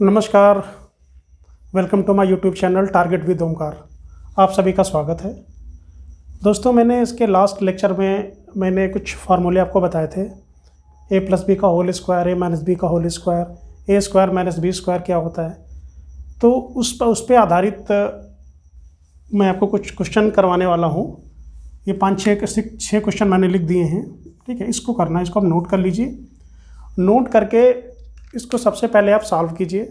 नमस्कार, welcome to my YouTube channel target with Omkar. आप सभी का स्वागत है। दोस्तों, मैंने इसके लास्ट लेक्चर में मैंने कुछ फार्मूले आपको बताए थे। ए प्लस बी का होल स्क्वायर, ए माइनस बी का होल स्क्वायर, ए स्क्वायर माइनस बी स्क्वायर क्या होता है। तो उस पर आधारित मैं आपको कुछ क्वेश्चन करवाने वाला हूँ। ये 5-6 क्वेश्चन मैंने लिख दिए हैं। ठीक है, इसको करना है, इसको आप नोट कर लीजिए। नोट करके इसको सबसे पहले आप सॉल्व कीजिए।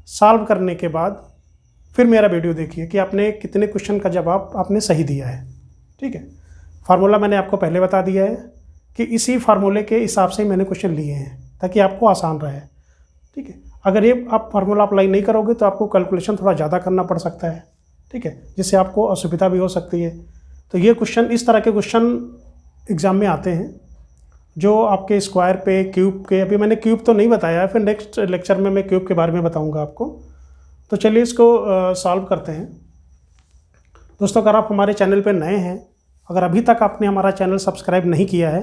सॉल्व करने के बाद फिर मेरा वीडियो देखिए कि आपने कितने क्वेश्चन का जवाब आपने सही दिया है। ठीक है, फार्मूला मैंने आपको पहले बता दिया है कि इसी फार्मूले के हिसाब से मैंने क्वेश्चन लिए हैं ताकि आपको आसान रहे। ठीक है, अगर ये आप फार्मूला अप्लाई नहीं करोगे तो आपको कैलकुलेशन थोड़ा ज़्यादा करना पड़ सकता है। ठीक है, जिससे आपको असुविधा भी हो सकती है। तो ये क्वेश्चन, इस तरह के क्वेश्चन एग्ज़ाम में आते हैं जो आपके स्क्वायर पे, क्यूब के, अभी मैंने क्यूब तो नहीं बताया है, फिर नेक्स्ट लेक्चर में मैं क्यूब के बारे में बताऊंगा आपको। तो चलिए इसको सॉल्व करते हैं। दोस्तों, अगर आप हमारे चैनल पे नए हैं, अगर अभी तक आपने हमारा चैनल सब्सक्राइब नहीं किया है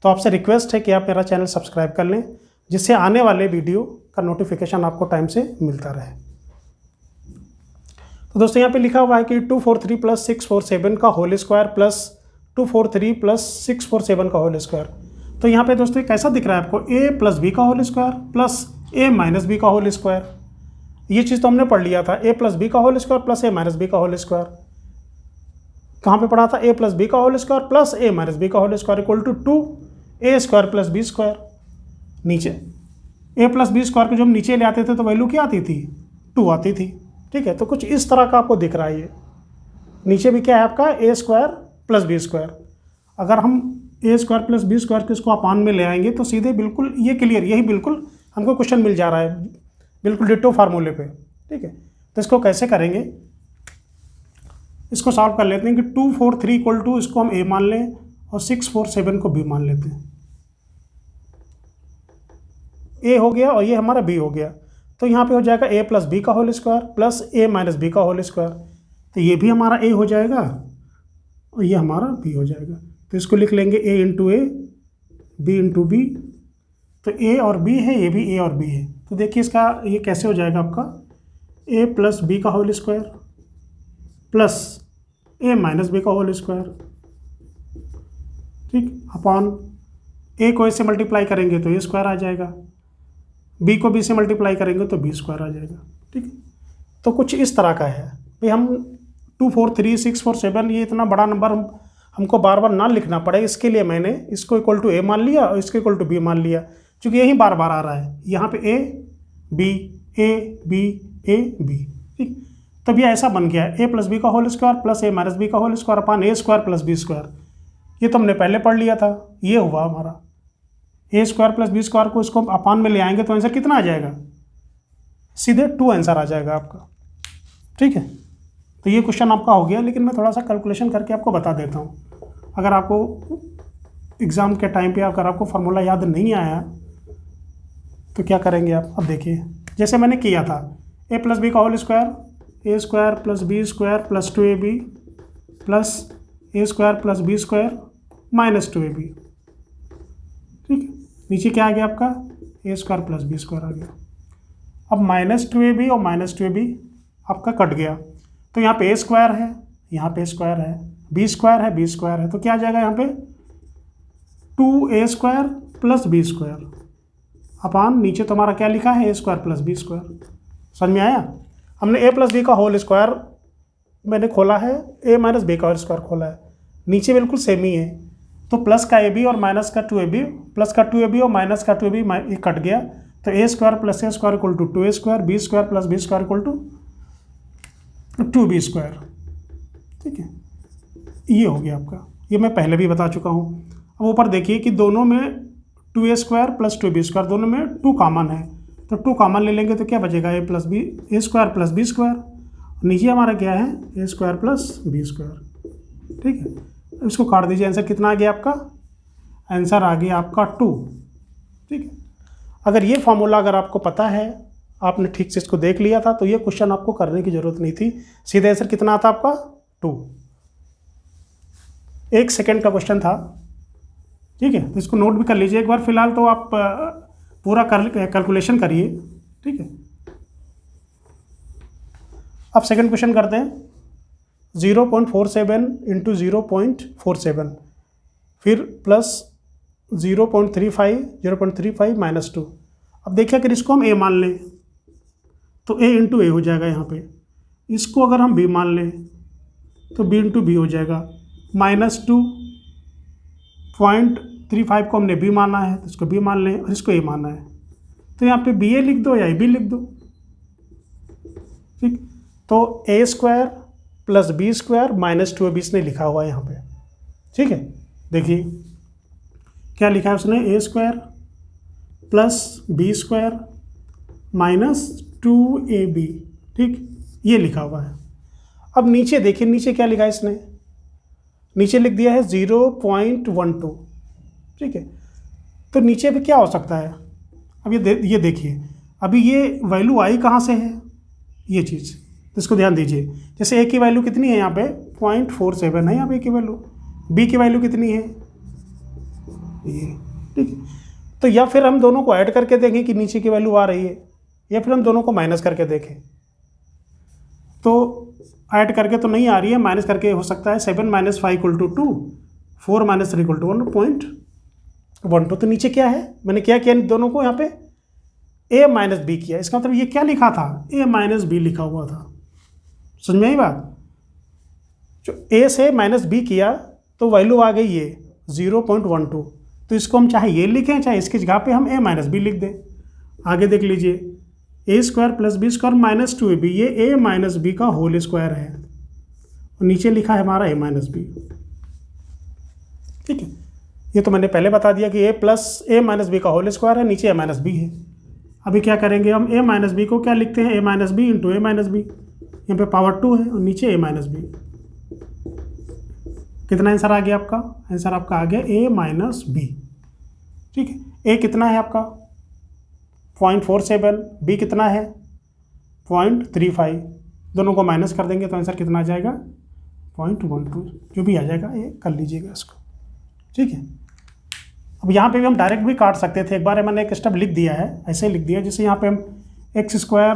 तो आपसे रिक्वेस्ट है कि आप मेरा चैनल सब्सक्राइब कर लें, जिससे आने वाले वीडियो का नोटिफिकेशन आपको टाइम से मिलता रहे। तो दोस्तों, यहाँ पर लिखा हुआ है कि 243 + 647 का होल स्क्वायर प्लस 243 + 647 का होल स्क्वायर। तो यहाँ पे दोस्तों कैसा दिख रहा है आपको, a + b का whole square plus a - b का होल स्क्वायर। ये चीज़ तो हमने पढ़ लिया था, a + b का whole square plus a - b का होल स्क्वायर। कहाँ पे पढ़ा था, a + b का whole square plus a - b का whole square equal to 2a² + b square. नीचे a + b स्क्वायर को जब हम नीचे ले आते थे तो वैल्यू क्या आती थी, 2 आती थी। ठीक है, तो कुछ इस तरह का आपको दिख रहा है। ये नीचे भी क्या है आपका, a² + b स्क्वायर। अगर हम a² + b स्क्वायर को इसको अपान में ले आएंगे तो सीधे बिल्कुल ये क्लियर, यही बिल्कुल हमको क्वेश्चन मिल जा रहा है, बिल्कुल डिटो फार्मूले पे। ठीक है, तो इसको कैसे करेंगे, इसको सॉल्व कर लेते हैं कि 243 = इसको हम a मान लें और 647 को b मान लेते हैं। a हो गया और ये हमारा b हो गया। तो यहाँ पे हो जाएगा a + b का whole square plus a - b का होल स्क्वायर। तो ये भी हमारा a हो जाएगा और ये हमारा b हो जाएगा। तो इसको लिख लेंगे a × a, b × b। तो a और b है, ये भी a और b है। तो देखिए इसका ये कैसे हो जाएगा आपका, a + b का whole square plus a - b का होल स्क्वायर। ठीक, अपॉन a को a से मल्टीप्लाई करेंगे तो a स्क्वायर आ जाएगा, b को b से मल्टीप्लाई करेंगे तो b स्क्वायर आ जाएगा। ठीक, तो कुछ इस तरह का है भाई। हम 243 647 ये इतना बड़ा नंबर हमको बार बार ना लिखना पड़े, इसके लिए मैंने इसको इक्वल टू a मान लिया और इसको इक्वल टू b मान लिया, क्योंकि यही बार बार आ रहा है। यहाँ पे a b a b a b। ठीक, तब ये ऐसा बन गया a + b का whole square plus a - b का whole square upon a² + b square. ये तो हमने पहले पढ़ लिया था, ये हुआ हमारा a² + b स्क्वायर को इसको अपान में ले आएंगे तो आंसर कितना आ जाएगा, सीधे 2 आंसर आ जाएगा आपका। ठीक है, तो ये क्वेश्चन आपका हो गया, लेकिन मैं थोड़ा सा कैलकुलेशन करके आपको बता देता हूँ। अगर आपको एग्ज़ाम के टाइम पे अगर आपको फार्मूला याद नहीं आया तो क्या करेंगे आप, अब देखिए जैसे मैंने किया था, a + b का whole square, a² + b square plus 2ab plus a² + b square minus 2ab। ठीक, नीचे क्या आ गया आपका, a² + b स्क्वायर आ गया। अब -2ab और -2ab आपका कट गया, तो यहाँ पे a स्क्वायर है, यहाँ पे स्क्वायर है, b स्क्वायर है, b स्क्वायर है, तो क्या आ जाएगा यहाँ पे 2a² + b स्क्वायर अपान नीचे तो हमारा क्या लिखा है, a² + b स्क्वायर। समझ में आया, हमने a + b का होल स्क्वायर मैंने खोला है, a - b का होल स्क्वायर खोला है, नीचे बिल्कुल सेम ही है। तो प्लस का ab और माइनस का 2ab, प्लस का 2ab और माइनस का 2ab ये कट गया, तो a² + a² equal to 2a², b² + b square equal to 2b square. ठीक है, ये हो गया आपका, ये मैं पहले भी बता चुका हूँ। अब ऊपर देखिए कि दोनों में 2a² + 2b स्क्वायर, दोनों में 2 कॉमन है, तो 2 कॉमन ले लेंगे तो क्या बचेगा, a² + b स्क्वायर। नीचे हमारा क्या है, a² + b स्क्वायर। ठीक है, इसको काट दीजिए, आंसर कितना आ गया आपका, आंसर आ गया आपका 2। ठीक है, अगर ये फॉर्मूला अगर आपको पता है, आपने ठीक से इसको देख लिया था, तो ये क्वेश्चन आपको करने की जरूरत नहीं थी, सीधे आंसर कितना आता आपका 2। 1 सेकेंड का क्वेश्चन था। ठीक है, तो इसको नोट भी कर लीजिए एक बार। फिलहाल तो आप पूरा कैलकुलेशन करिए। ठीक है, अब सेकंड क्वेश्चन करते हैं। 0.47 इंटू 0.47 फिर प्लस 0.35 माइनस 2। अब देखिए अगर इसको हम a मान लें तो a इंटू ए हो जाएगा यहाँ पे। इसको अगर हम b मान लें तो b इंटू बी हो जाएगा। -2.35 को हमने b माना है तो इसको b मान लें और इसको a माना है तो यहाँ पे बी ए लिख दो या b लिख दो। ठीक, तो a square plus B square minus 2ab इसने लिखा हुआ है यहाँ पे। ठीक है, देखिए क्या लिखा है उसने, a square plus B square minus 2ab। ठीक, ये लिखा हुआ है। अब नीचे देखिए, नीचे क्या लिखा है इसने, नीचे लिख दिया है 0.12। ठीक है, तो नीचे पे क्या हो सकता है, अब ये देखिए अभी ये वैल्यू आई कहाँ से है, ये चीज़, तो इसको ध्यान दीजिए। जैसे a की वैल्यू कितनी है यहाँ पे 0.47 है यहाँ पे a की वैल्यू, b की वैल्यू कितनी है ये। ठीक है, तो या फिर हम दोनों को ऐड करके देखें कि नीचे की वैल्यू आ रही है, या फिर हम दोनों को माइनस करके देखें। तो ऐड करके तो नहीं आ रही है, माइनस करके हो सकता है। 7 - 5 = 2, 4 - 3 = 1.12। तो नीचे क्या है, मैंने क्या किया दोनों को यहाँ पे a माइनस बी किया। इसका मतलब ये क्या लिखा था, a माइनस बी लिखा हुआ था। समझ में आई बात, जो a से माइनस बी किया तो वैल्यू आ गई ये 0.12। तो इसको हम चाहे ये लिखें चाहे इसकी जगह पे हम a माइनस बी लिख दें। आगे देख लीजिए, a square plus B square minus 2ab, ये a माइनस बी का होल स्क्वायर है और नीचे लिखा है हमारा a माइनस बी। ठीक है, ये तो मैंने पहले बता दिया कि a plus a minus B का होल स्क्वायर है, नीचे a माइनस बी है। अभी क्या करेंगे हम, a माइनस बी को क्या लिखते हैं, a minus B into a minus B, यहाँ पे पावर 2 है और नीचे a माइनस बी। कितना आंसर आ गया आपका, आंसर आपका आ गया a माइनस बी। ठीक है, a कितना है आपका 0.47, b कितना है 0.35, दोनों को माइनस कर देंगे तो आंसर कितना आ जाएगा 0.12। जो भी आ जाएगा ये कर लीजिएगा इसको। ठीक है, अब यहाँ पे भी हम डायरेक्ट भी काट सकते थे, एक बार मैंने एक स्टेप लिख दिया है, ऐसे लिख दिया। जैसे यहाँ पे हम x स्क्वायर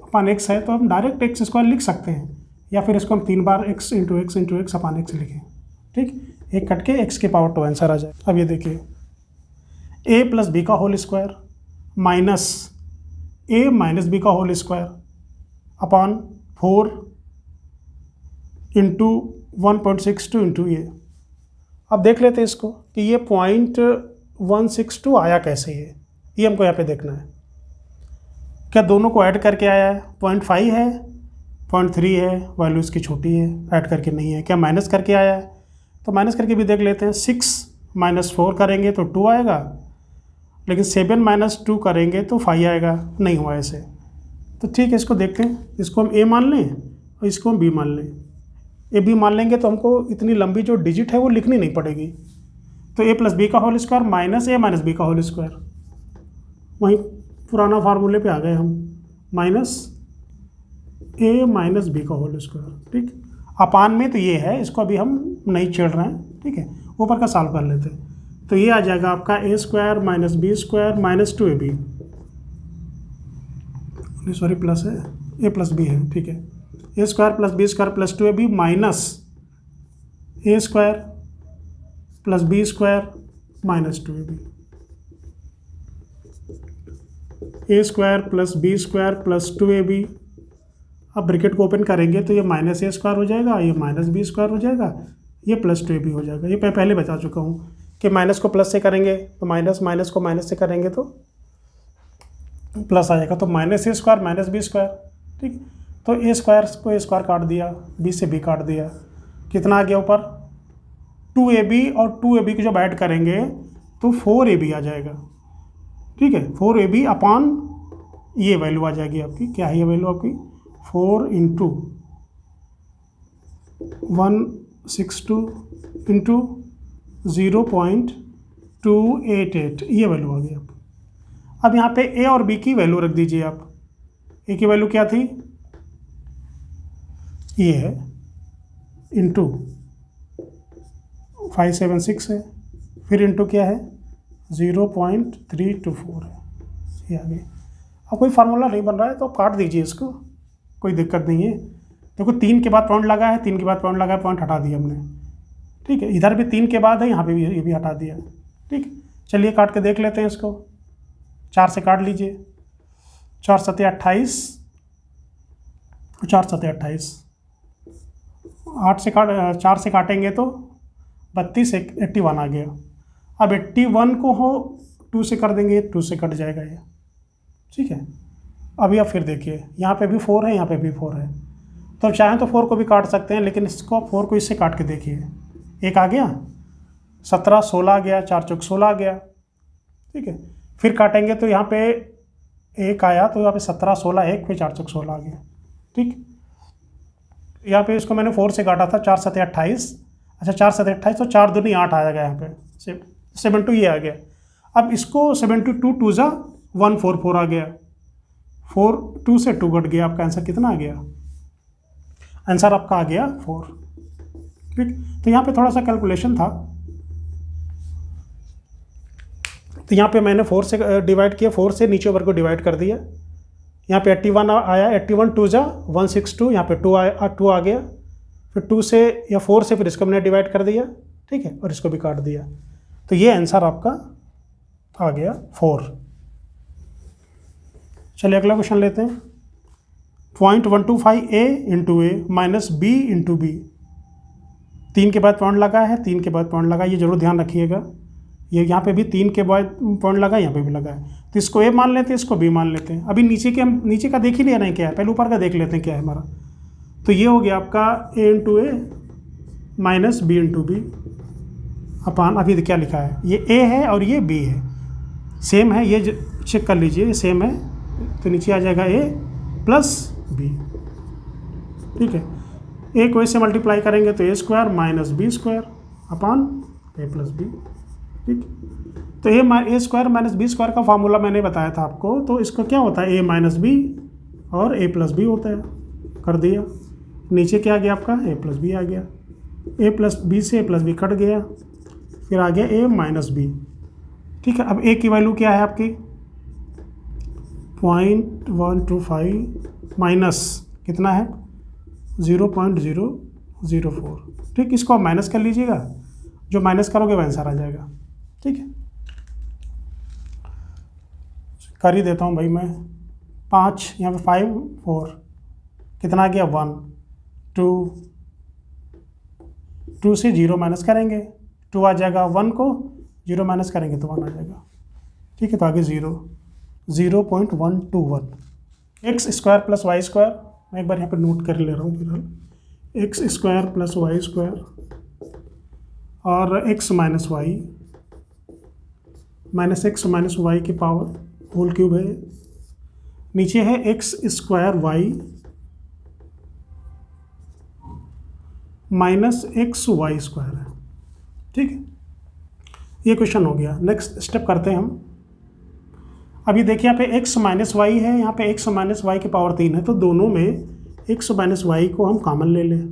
अपन x है तो हम डायरेक्ट x स्क्वायर लिख सकते हैं, या फिर इसको हम 3 बार x into x upon x लिखें। ठीक, एक कट के x की पावर 2 आंसर आ जाए। अब ये देखिए a प्लस बी का whole square minus a minus B का whole square upon 4 into 1.62 into ये। अब देख लेते हैं इसको कि ये 0.162 आया कैसे, ये हमको यहाँ पे देखना है। क्या दोनों को ऐड करके आया है, 0.5 है 0.3 है, वैल्यू इसकी छोटी है, ऐड करके नहीं है। क्या माइनस करके आया है, तो माइनस करके भी देख लेते हैं। 6 - 4 करेंगे तो 2 आएगा, लेकिन 7 - 2 करेंगे तो 5 आएगा, नहीं हुआ ऐसे। तो ठीक है, इसको देखते हैं, इसको हम a मान लें और इसको हम b मान लें। a b मान लेंगे तो हमको इतनी लंबी जो डिजिट है वो लिखनी नहीं पड़ेगी। तो a प्लस बी का whole square minus a minus B का होल स्क्वायर, वहीं पुराना फार्मूले पे आ गए हम, माइनस a माइनस बी का होल स्क्वायर। ठीक, अपान में तो ये है, इसको अभी हम नहीं छेड़ रहे हैं। ठीक है, ऊपर का सॉल्व कर लेते हैं। तो ये आ जाएगा आपका a square minus B square minus 2ab, sorry plus है, a प्लस बी है। ठीक है, a square plus B square plus 2ab minus a square plus B square minus 2ab, a square plus B square plus 2ab। अब bracket को open करेंगे तो ये minus a square हो जाएगा, ये माइनस बी स्क्वायर हो जाएगा, ये प्लस 2ab हो जाएगा। ये पहले बता चुका हूँ कि माइनस को प्लस से करेंगे तो माइनस, माइनस को माइनस से करेंगे तो प्लस आ जाएगा। तो minus a square minus B square. ठीक, तो a स्क्वायर को a स्क्वायर काट दिया, b से b काट दिया, कितना आ गया ऊपर 2ab, और 2ab को जब ऐड करेंगे तो 4ab आ जाएगा। ठीक है, 4ab अपॉन ये वैल्यू आ जाएगी आपकी, क्या है ये वैल्यू आपकी 4 इंटू 162 इंटू 0.288, ये वैल्यू आ गई आप। अब यहाँ पे a और b की वैल्यू रख दीजिए आप। a की वैल्यू क्या थी, ये है, इंटू 576 है, फिर इंटू क्या है 0.324 है, ये आ गई। अब कोई फार्मूला नहीं बन रहा है तो काट दीजिए इसको, कोई दिक्कत नहीं है। देखो 3 के बाद पॉइंट लगा है, 3 के बाद पॉइंट लगा है, पॉइंट हटा दिया हमने, ठीक है। इधर भी 3 के बाद है, यहाँ पे भी ये भी हटा दिया, ठीक है। चलिए काट के देख लेते हैं इसको। 4 से काट लीजिए, 4 सत्ते 28, 4 सत्ते 28, 4 से काटेंगे तो 32, 81 आ गया। अब 81 को हो 2 से कर देंगे, 2 से कट जाएगा ये, ठीक है। अभी आप फिर देखिए, यहाँ पे भी 4 है, यहाँ पे भी 4 है, तो चाहें तो 4 को भी काट सकते हैं, लेकिन इसको 4 को इससे काट के देखिए। 1 आ गया, 17, 16 आ गया, 4 चौक 16 आ गया, ठीक है। फिर काटेंगे तो यहाँ पे 1 आया, तो यहाँ पे 17, 16, 1, फिर 4 चौक 16 आ गया, ठीक। यहाँ पे इसको मैंने 4 से काटा था, 4 सत्ते 28, अच्छा 4 सत्ते 28, तो 4 दूनी 8 आ गया, यहाँ पे 72 ये आ गया। अब इसको 72 2 जा 144 आ गया, 4 2 से 2 कट गया, आपका आंसर कितना आ गया? आंसर आपका आ गया 4, ठीक। तो यहाँ पे थोड़ा सा कैलकुलेशन था, तो यहाँ पे मैंने 4 से डिवाइड किया, 4 से नीचे वर्ग को डिवाइड कर दिया। यहाँ पे 81 आया, 81 2 जा 162, यहाँ पे 2 आ गया, फिर 2 से या 4 से फिर इसको मैंने डिवाइड कर दिया, ठीक है, और इसको भी काट दिया। तो ये आंसर आपका आ गया 4। चलिए अगला क्वेश्चन लेते हैं। 0.125 a into A minus B into B. 3 के बाद पॉइंट लगा है, 3 के बाद पॉइंट लगा, ये जरूर ध्यान रखिएगा। ये यहाँ पे भी 3 के बाद पॉइंट लगा, यहाँ पे भी लगा है, तो इसको ए मान लेते हैं, इसको बी मान लेते हैं। अभी नीचे का देख ही लिया नहीं क्या है, पहले ऊपर का देख लेते हैं क्या है हमारा। तो ये हो गया आपका a into A minus B into B upon, अभी क्या लिखा है, ये a है और ये b है, सेम है, ये चेक कर लीजिए, सेम है, तो नीचे आ जाएगा a प्लस b, ठीक है। a को इससे मल्टीप्लाई करेंगे तो a square minus B square upon a plus B, ठीक। तो a square minus B square का फार्मूला मैंने बताया था आपको, तो इसको क्या होता है, a माइनस बी और a प्लस बी होता है, कर दिया। नीचे क्या आ गया आपका, a प्लस बी आ गया, a प्लस बी से a प्लस बी कट गया, फिर आ गया a माइनस बी, ठीक है। अब a की वैल्यू क्या है आपकी 0.125 माइनस कितना है 0.004, ठीक। इसको आप माइनस कर लीजिएगा, जो माइनस करोगे वह आंसर आ जाएगा, ठीक है। कर ही देता हूँ भाई मैं, 5 यहाँ पे 5 4 कितना आ गया 1 2 से 0 माइनस करेंगे 2 आ जाएगा, 1 को 0 माइनस करेंगे तो 1 आ जाएगा, ठीक है। तो आगे 0.121 X square plus Y square, मैं एक बार यहाँ पे नोट कर ले रहा हूँ फिलहाल, X square plus Y square और X minus Y minus X minus Y की पावर होल क्यूब है, नीचे है X square Y minus X Y square है, ठीक है। ये क्वेश्चन हो गया। नेक्स्ट स्टेप करते हैं हम। अभी देखिए यहाँ पे x माइनस वाई है, यहाँ पे x माइनस वाई की पावर 3 है, तो दोनों में x माइनस वाई को हम कॉमन ले लें,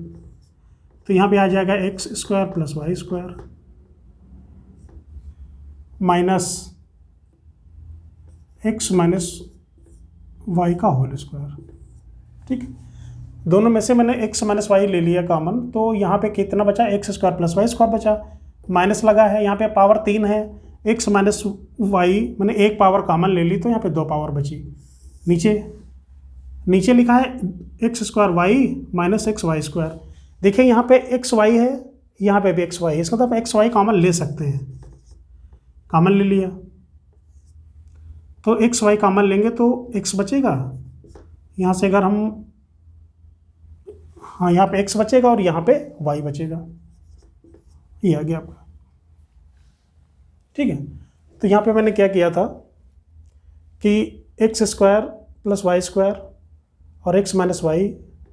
तो यहाँ पे आ जाएगा X square plus Y square minus X minus Y का होल स्क्वायर, ठीक है। दोनों में से मैंने x माइनस वाई ले लिया कॉमन, तो यहाँ पे कितना बचा, X square plus Y square बचा, माइनस लगा है, यहाँ पे पावर 3 है, x माइनस वाई मैंने एक पावर कॉमन ले ली, तो यहाँ पे 2 पावर बची। नीचे लिखा है X square Y minus X Y square, देखिए यहाँ पे एक्स वाई है, यहाँ पे भी एक्स वाई है, इसका मतलब एक्स वाई कॉमन ले सकते हैं, कॉमन ले लिया, तो एक्स वाई कॉमन लेंगे तो एक्स बचेगा, यहाँ से अगर हम, हाँ यहाँ पे एक्स बचेगा और यहाँ पे वाई बचेगा, ये आ गया आपका, ठीक है। तो यहाँ पे मैंने क्या किया था कि X square plus Y square और एक्स माइनस वाई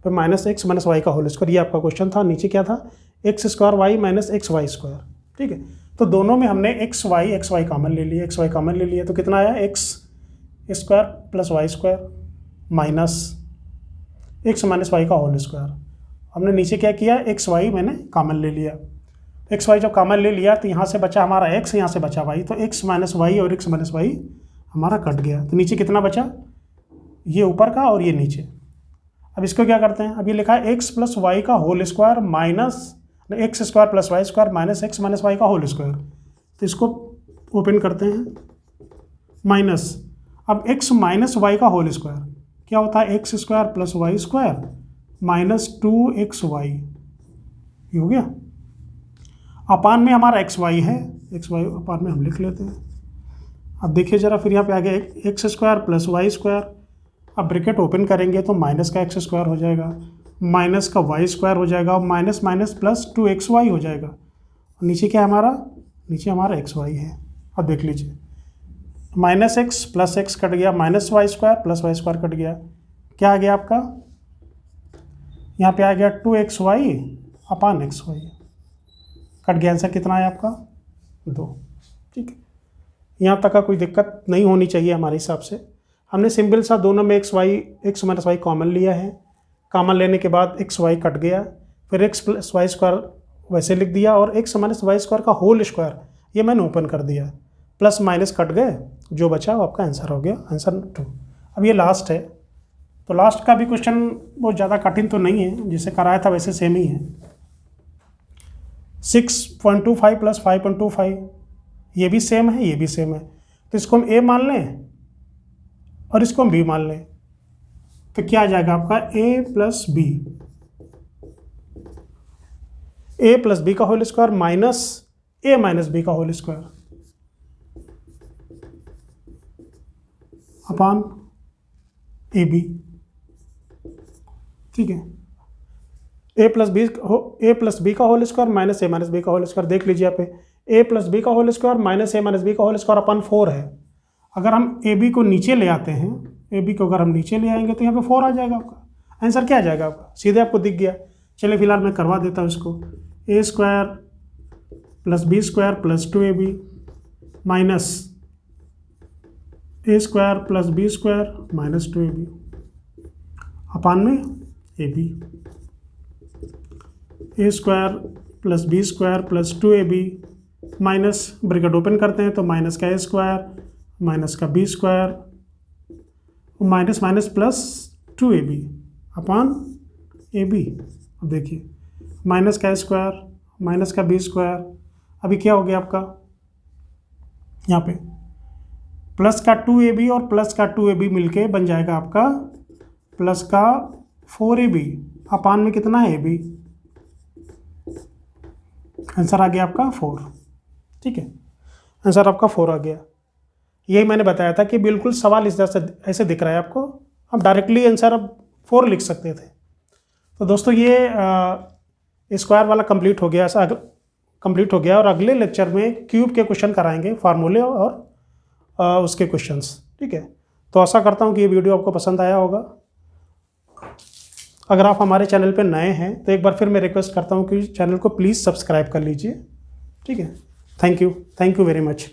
पे माइनस एक्स माइनस वाई का होल स्क्वायर, ये आपका क्वेश्चन था। नीचे क्या था, X square Y minus X Y square, ठीक है। तो दोनों में हमने एक्स वाई कॉमन ले लिया, एक्स वाई कॉमन ले लिया, तो कितना आया, X square plus Y square minus X minus Y का होल स्क्वायर। हमने नीचे क्या किया, एक्स वाई मैंने कॉमन ले लिया, एक्स वाई जब कॉमन ले लिया तो यहाँ से बचा हमारा एक्स, यहाँ से बचा वाई, तो एक्स माइनस वाई और एक्स माइनस वाई हमारा कट गया, तो नीचे कितना बचा, ये ऊपर का और ये नीचे। अब इसको क्या करते हैं, अब ये लिखा है एक्स प्लस वाई का whole square minus X square plus Y square minus X minus Y का होल स्क्वायर। तो इसको ओपन करते हैं, माइनस, अब एक्स माइनस वाई का होल स्क्वायर क्या होता है, X square plus Y square minus 2xy, ये हो गया। अपान में हमारा एक्स वाई है, एक्स वाई अपान में हम लिख लेते हैं। अब देखिए जरा, फिर यहाँ पे आ गया X square plus Y square, अब ब्रैकेट ओपन करेंगे तो माइनस का एक्स स्क्वायर हो जाएगा, माइनस का वाई स्क्वायर हो जाएगा, और माइनस माइनस प्लस 2xy हो जाएगा। और नीचे क्या है हमारा, नीचे हमारा एक्स वाई है। अब देख लीजिए, minus X plus X cut गया, minus Y square plus Y square cut गया, क्या आ गया आपका, यहाँ पे आ गया 2xy अपान xy, कट गया। आंसर कितना है आपका, 2। ठीक है, यहाँ तक का कोई दिक्कत नहीं होनी चाहिए हमारे हिसाब से। हमने सिंपल सा दोनों में एक्स माइनस वाई कॉमन लिया है, कॉमन लेने के बाद एक्स वाई कट गया, फिर एक्स प्लस वाई स्क्वायर वैसे लिख दिया, और एक्स माइनस वाई स्क्वायर का होल स्क्वायर ये मैंने ओपन कर दिया, प्लस माइनस कट गए, जो बचा वो आपका आंसर हो गया, आंसर 2। अब ये लास्ट है, तो लास्ट का भी क्वेश्चन बहुत ज़्यादा कठिन तो नहीं है, जिसे कराया था वैसे सेम ही है। 6.25 प्लस 5.25, ये भी सेम है, ये भी सेम है, तो इसको हम ए मान लें और इसको हम बी मान लें, तो क्या आ जाएगा आपका A plus B, A plus B का whole square minus A minus B का whole square upon A B. ठीक है, ए प्लस बी का whole square minus A minus B का होल स्क्वायर, देख लीजिए यहाँ पे ए प्लस बी का whole square minus A minus B का होल स्क्वायर अपन 4 है। अगर हम ए बी को नीचे ले आते हैं, ए बी को अगर हम नीचे ले आएंगे तो यहाँ पे 4 आ जाएगा आपका आंसर। क्या आ जाएगा आपका, सीधे आपको दिख गया। चलिए फिलहाल मैं करवा देता हूँ इसको, A square plus B square plus 2ab minus A square plus B square minus 2ab upon में A B, A square plus B square plus 2ab minus bracket open करते हैं तो माइनस का ए स्क्वायर माइनस का B square minus minus plus 2ab upon A B. अब देखिए minus का A square minus का बी स्क्वायर, अभी क्या हो गया आपका, यहाँ पे प्लस का 2ab और प्लस का 2ab मिलके बन जाएगा आपका प्लस का 4ab अपान में कितना है ab, आंसर आ गया आपका 4। ठीक है, आंसर आपका 4 आ गया। यही मैंने बताया था कि बिल्कुल सवाल इस तरह से ऐसे दिख रहा है आपको, हम डायरेक्टली आंसर अब 4 लिख सकते थे। तो दोस्तों ये स्क्वायर वाला कंप्लीट हो गया, ऐसा कंप्लीट हो गया, और अगले लेक्चर में क्यूब के क्वेश्चन कराएंगे, फार्मूले और उसके क्वेश्चंस। ठीक है, तो आशा करता हूँ कि ये वीडियो आपको पसंद आया होगा। अगर आप हमारे चैनल पर नए हैं तो एक बार फिर मैं रिक्वेस्ट करता हूँ कि चैनल को प्लीज़ सब्सक्राइब कर लीजिए। ठीक है, थैंक यू वेरी मच।